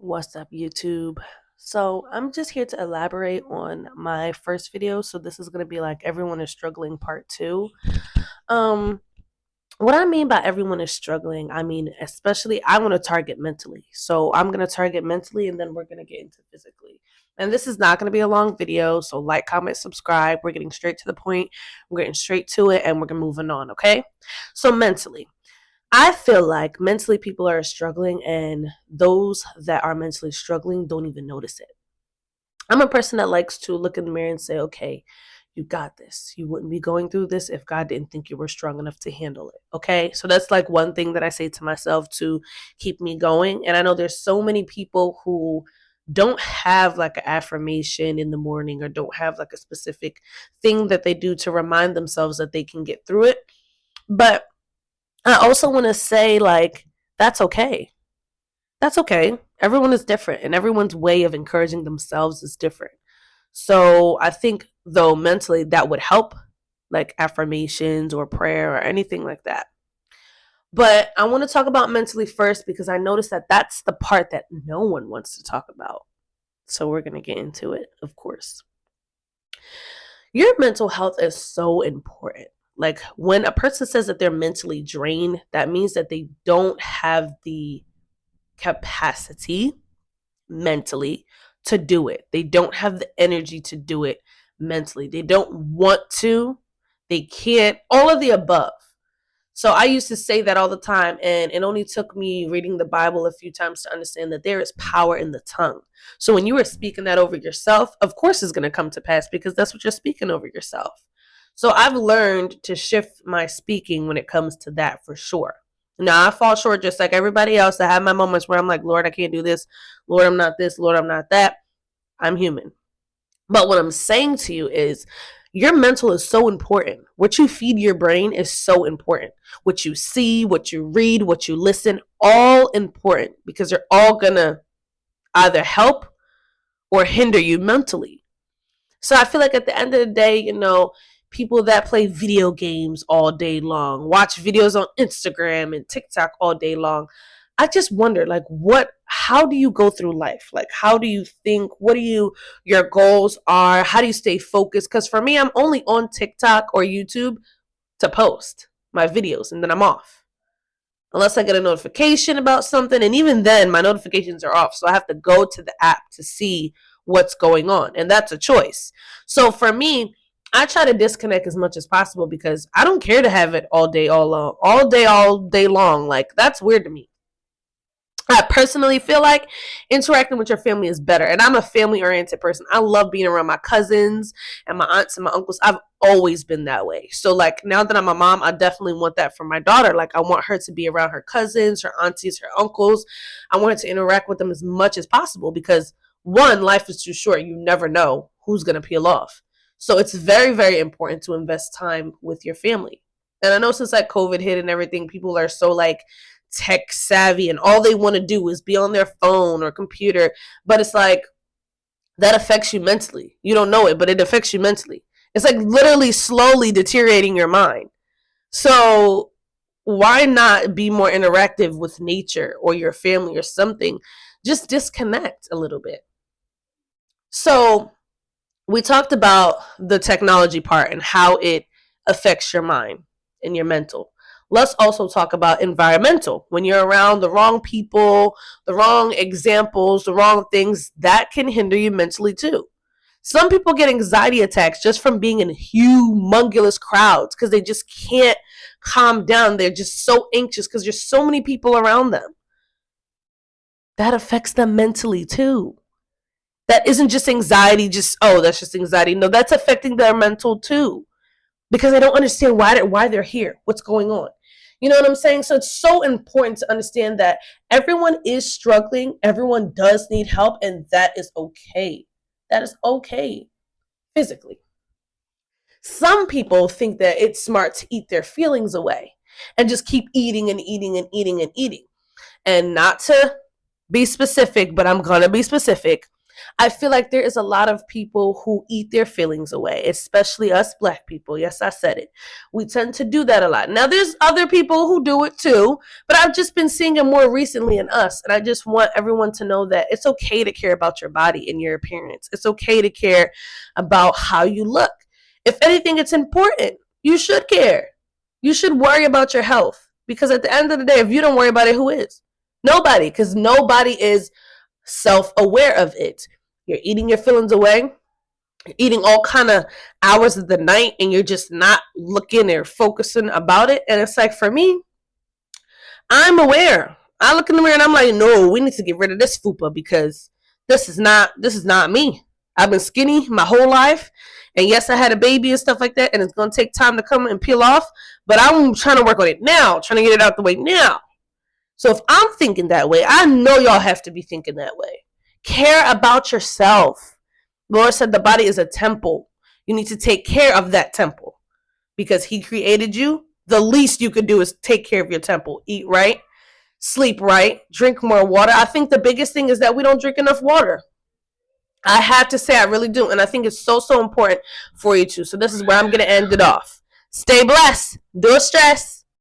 What's up, YouTube? So, I'm just here to elaborate on my first video. So, this is going to be like everyone is struggling part two. Um, what I mean by everyone is struggling, I mean, especially I want to target mentally. So, I'm going to target mentally and then we're going to get into physically. And this is not going to be a long video. So, like, comment, subscribe. We're getting straight to the point. We're getting straight to it and we're going to moving on. Okay. So, mentally. I feel like mentally people are struggling, and those that are mentally struggling don't even notice it. I'm a person that likes to look in the mirror and say, okay, you got this. You wouldn't be going through this if God didn't think you were strong enough to handle it. Okay. So that's like one thing that I say to myself to keep me going. And I know there's so many people who don't have like an affirmation in the morning or don't have like a specific thing that they do to remind themselves that they can get through it. But I also want to say, like, that's okay. That's okay. Everyone is different, and everyone's way of encouraging themselves is different. So I think, though, mentally, that would help, like affirmations or prayer or anything like that. But I want to talk about mentally first because I noticed that that's the part that no one wants to talk about. So we're going to get into it, of course. Your mental health is so important. Like when a person says that they're mentally drained, that means that they don't have the capacity mentally to do it. They don't have the energy to do it mentally. They don't want to. They can't. All of the above. So I used to say that all the time, and it only took me reading the Bible a few times to understand that there is power in the tongue. So when you are speaking that over yourself, of course it's going to come to pass because that's what you're speaking over yourself. So I've learned to shift my speaking when it comes to that for sure. Now I fall short just like everybody else. I have my moments where I'm like, Lord, I can't do this. Lord, I'm not this. Lord, I'm not that. I'm human. But what I'm saying to you is your mental is so important. What you feed your brain is so important. What you see, what you read, what you listen, all important because they're all going to either help or hinder you mentally. So I feel like at the end of the day, people that play video games all day long, watch videos on Instagram and TikTok all day long, I just wonder, like, how do you go through life? Like, how do you think? What do your goals are? How do you stay focused? Because for me, I'm only on TikTok or YouTube to post my videos and then I'm off. Unless I get a notification about something. And even then, my notifications are off. So I have to go to the app to see what's going on. And that's a choice. So for me, I try to disconnect as much as possible because I don't care to have it all day, all day long. Like, that's weird to me. I personally feel like interacting with your family is better. And I'm a family oriented person. I love being around my cousins and my aunts and my uncles. I've always been that way. So, like, now that I'm a mom, I definitely want that for my daughter. Like, I want her to be around her cousins, her aunties, her uncles. I want her to interact with them as much as possible because, one, life is too short. You never know who's going to peel off. So, it's very, very important to invest time with your family. And I know since like COVID hit and everything, people are so like tech savvy and all they want to do is be on their phone or computer. But it's like that affects you mentally. You don't know it, but it affects you mentally. It's like literally slowly deteriorating your mind. So why not be more interactive with nature or your family or something? Just disconnect a little bit. So we talked about the technology part and how it affects your mind and your mental. Let's also talk about environmental. When you're around the wrong people, the wrong examples, the wrong things, that can hinder you mentally too. Some people get anxiety attacks just from being in humongous crowds because they just can't calm down. They're just so anxious because there's so many people around them. That affects them mentally too. That isn't just anxiety, that's just anxiety. No, that's affecting their mental too because they don't understand why they're here, what's going on. You know what I'm saying? So it's so important to understand that everyone is struggling, everyone does need help, and that is okay. That is okay physically. Some people think that it's smart to eat their feelings away and just keep eating and eating and eating and eating. And not to be specific, but I'm going to be specific. I feel like there is a lot of people who eat their feelings away, especially us black people. Yes, I said it. We tend to do that a lot. Now, there's other people who do it too, but I've just been seeing it more recently in us. And I just want everyone to know that it's okay to care about your body and your appearance. It's okay to care about how you look. If anything, it's important. You should care. You should worry about your health, because at the end of the day, if you don't worry about it, who is? Nobody, because nobody is self-aware of it. You're eating your feelings away, you're eating all kind of hours of the night, and you're just not looking or focusing about it. And it's like, for me, I'm aware. I look in the mirror and I'm like, no, we need to get rid of this fupa, because this is not me. I've been skinny my whole life, and yes, I had a baby and stuff like that, and it's gonna take time to come and peel off, but I'm trying to work on it now, trying to get it out the way now. So if I'm thinking that way, I know y'all have to be thinking that way. Care about yourself. Lord said the body is a temple. You need to take care of that temple, because he created you. The least you could do is take care of your temple. Eat right, sleep right, drink more water. I think the biggest thing is that we don't drink enough water. I have to say, I really do. And I think it's so, so important for you too. So this is where I'm going to end it off. Stay blessed. Do stress.